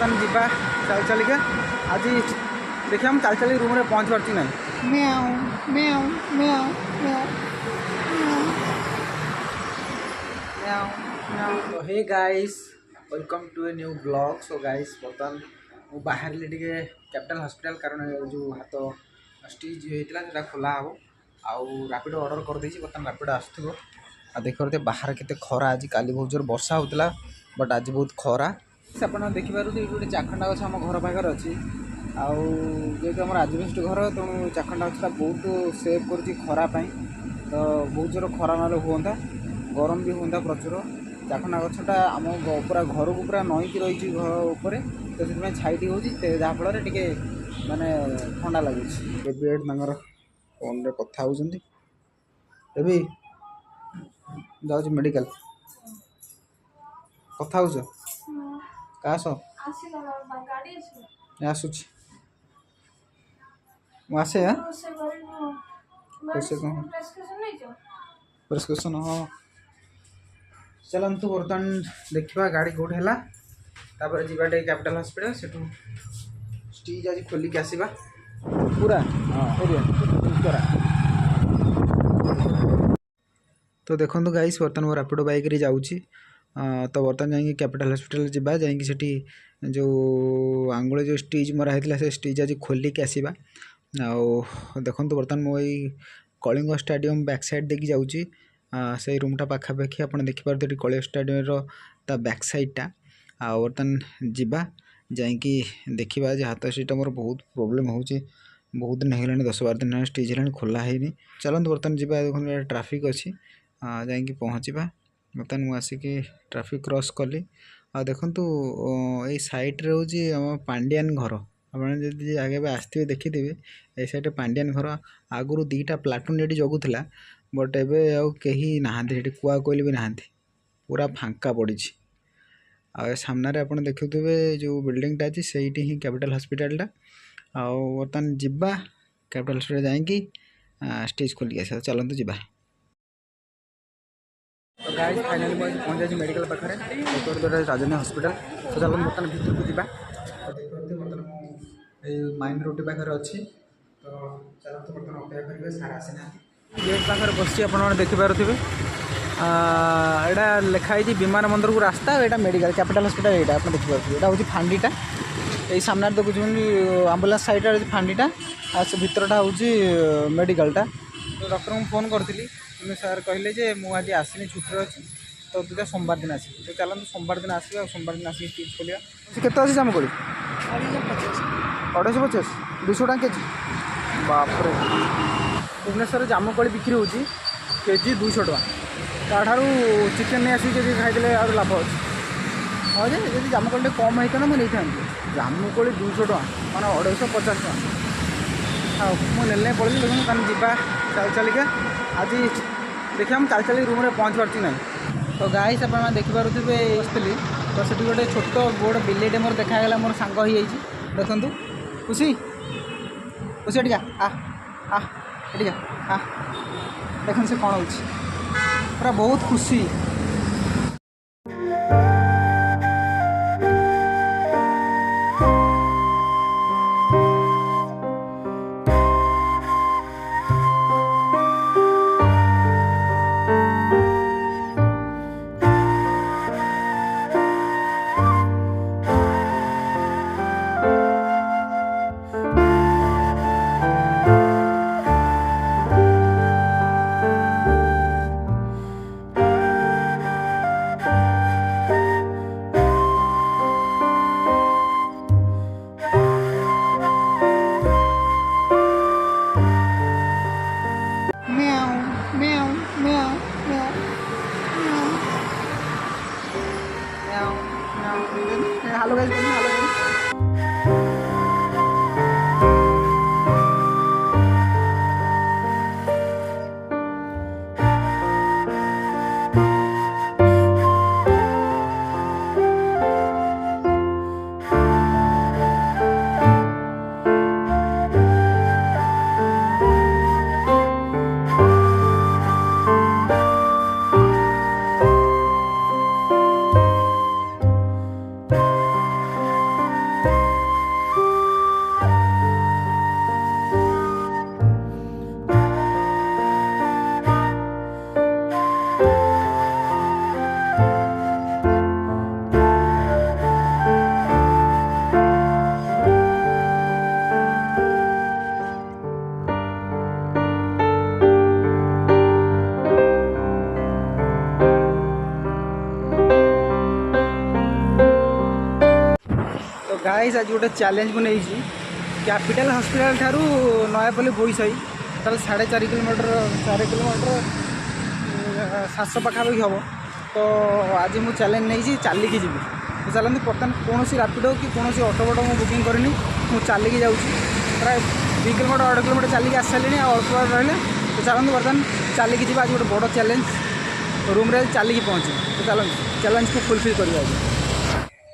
बर्तमान जीवा चल चलिका आज देखिए हम चल चल रूम में पहुँच पार्टी ना तो hey guys welcome to a new blog. So guys बर्तमान मु बाहर कैपिटल हॉस्पिटल कारण जो हाथ स्टिच होता खोला हे आउ रैपिडो ऑर्डर कर देछि। बर्तमान रैपिडो आसुथबो आ देखते बाहर केते खरा आज काली बहुत जोर वर्षा होता बट आज बहुत खरा आप देखिपार गोटे चाखंडा गछ आम घर पाखे अच्छी आउ आम आजबेस्ट घर तेणु चाखंडा गछटा बहुत सेव कर खरापाई तो बहुत जोर खरा ना हुआ गरम भी हुआ प्रचुर चाखंडा गछटा आम पूरा घर को पूरा नईकी रही घर तो से छाई हो जहाँफल टे माने ठंडा लगुच बेड तंगर फोन रे कथा होउछंती एबी जाऊँ मेडिकल कथा हो क्या सो आसूची आसे कैसे कौन प्रेसक्रिप्शन हाँ चलतु बर्तमान देखा गाड़ी कौट है तापर जीवा कैपिटल हॉस्पिटल से स्टिच आज खोलिक आसवा पूरा हाँ तो देखो गाइस बर्तमान वो रैपिडो बाइक रे जाऊँगी तो बर्तमान जाइए कैपिटल हॉस्पिटल जावा जाइए जो आंगुल जो स्टिच मरा होता से स्टिच आज खोलिक आसवा देखो बर्तमान मुझे कलिंग स्टाडियम बैक साइड देखी जाऊँगी से रूमटा पाखापाखि आप देखिपे कलिंग स्टाडियम ता बैक साइडटा बर्तमान जावा जाइए देखा हाथ सीट मोर बहुत प्रोब्लेम हो बहुत दिन है 10-12 दिन है स्टिच है खोला है चलते बर्तमान जावा देखो ट्राफिक अच्छी जाइए पहुँचा बर्तमान मुझे आसिक ट्राफिक क्रॉस कली देखु ये सैड्रे हूँ पांडियान घर आपड़ी आगे आसवे देखिथे ये सैड पांडियान घर आगुरी 2टा प्लाटून ये जगुला बट एवं कहीं नहांती कुआ कोइल भी नहांती पूरा फांका पड़ी आ सामने आप देखुवे जो बिल्डिंगटा अच्छी से ही कैपिटल हॉस्पिटलटा बर्तमान जावा कैपिटल हॉस्पिटल जाइए स्टिच खोलिक आस चलते जावा तो गाइस फाइनली मुझे पहुंच जाए मेडिकल पाखे राजधानी हॉस्पिटल तो चलो बर्तमान भितर को जावा देखते बर्तमान माइन रोड पाखे अच्छी तो चलते बर्तमान अपेक्षा करेंगे सार आसीना गेट पाखे बस आप देखिपे यहाँ लिखाई विमान बंदर को रास्ता यहाँ मेडिकल कैपिटल हॉस्पिटल यहाँ आप देखिपे यहाँ हूँ फांडीटा यही सामने देखुच आम्बुलांस साइड फांडीटा से भितरटा हूँ मेडिकलटा तो डॉक्टर को फोन करी सर कहले जे मुझे आसनी छुट्टी अच्छी तो दुटा सोमवार दिन आस तो चलते सोमवार दिन आसो सोमवार दिन आसिक स्टिच खोलिया केते अच्छी जामुकोड़ी 250 200 टଙ୍କା केजी बापरे भुवनेश्वर जामुकोड़ी बिक्री होची केजी 200 टଙ୍କା ताठारू चिकेन नहीं आसिक केजी खाई और लाभ अच्छे हाँ जे यदि जामुकोड़ी कम होता मुझे नहीं था जामुकोड़ी 200 टଙ୍କା माने 250 टଙ୍କା हाँ मुझे पड़ी देखो कहीं जावा चल चलिका आज देखिए हम चल चल रूम में पहुँच पार्टी ना तो गाइस आप देखिपे बसती तो से गोटे छोट गोड़ बिलेटे मोर देखागला मोर सांग हो देखु खुशी खुशी एटिका आ देखो से कौन हो पूरा बहुत खुशी गाइस आज गोटे चैलेंज को नहीं कैपिटल हॉस्पिटल ठारू नयापल्ली बोईसाई ताल 4.5 किलोमीटर 700 पाखापाखि हम। तो आज मुझे चैलेंज नहीं चलिकी जी। तो चलते बर्तमान कौन रैपिडो कि कौन ऑटो बटो मुझे बुकिंग करनी मुझे चलिकी जाऊँगी प्राय 2 किलोमीटर 2.5 किलोमीटर चलिकी आस सारे अल्प रहा। तो चलते बर्तमान चलिकी जी आज गोटे बड़ चैलेंज रूम रे चलिकी पहुँचे। तो चलते चैलेंज को फुलफिल करिए।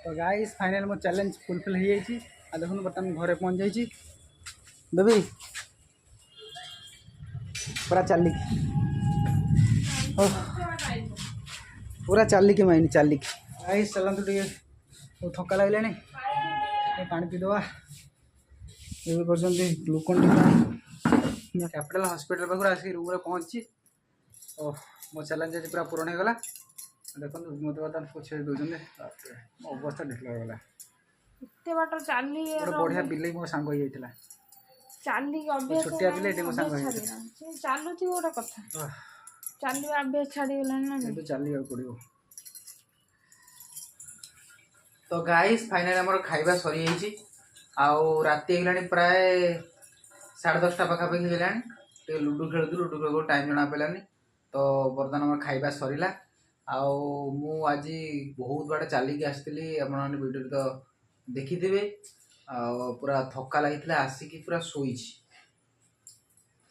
तो गाइस फाइनल मो चैलेंज फुलफिल हो जाइए। देखो बर्तमान घरे पहुँच जाइए बेबी पूरा चलिकी पूरा चलिकी माइनी चलिकी। गाइस चलतु टे थका लगे पानी पीदे ये पर्यटन ग्लूकोन डी कैपिटल हॉस्पिटल पाखर आसिक रूम पहुँची। ओ मो चैलेंज आज पूरा पूरण होगा। देखो मत बर्तमान पोछे दौरान मो अवस्था ढिला होगा। एते बाटर चाली गोटे बढ़िया बिल्ली मो सांग होता चाली अभ्यास छोटिया बिल्ली मो सांग चालू थी गोटे कथा चाली अभ्यास छाड़ी गलानी ना तो चलिए पड़ो। तो गाइस फाइनल आम खाଇବା सरी जाइए आउ राति होगा प्राय 10:30 पाखापाखि है। लुडु खेलु लुडु खेल टाइम जना पानी। तो बर्तमान आम खाଇବା सरीला आउ मु आज बहुत बाटे चलिकी आसती आपने वीडियो तो देखिथे पूरा थका लगी आसिकी पूरा शोई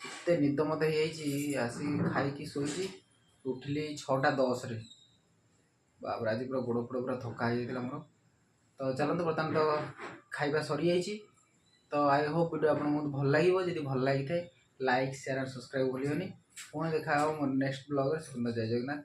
एत निद मत आसिक खाई शोई उठिली 6:10 बाबा आज पूरा गोड़ फोड़ पूरा थका हो मोर। तो चलते बर्तमान तो खाଇବା सरी जाइए। तो आई होप वीडियो आपको बहुत भल लगे जब भल लगी लाइक शेयर और सब्सक्राइब भूलिए। पुणी देखा नेक्स्ट ब्लॉग सुंदर जय जगन्नाथ।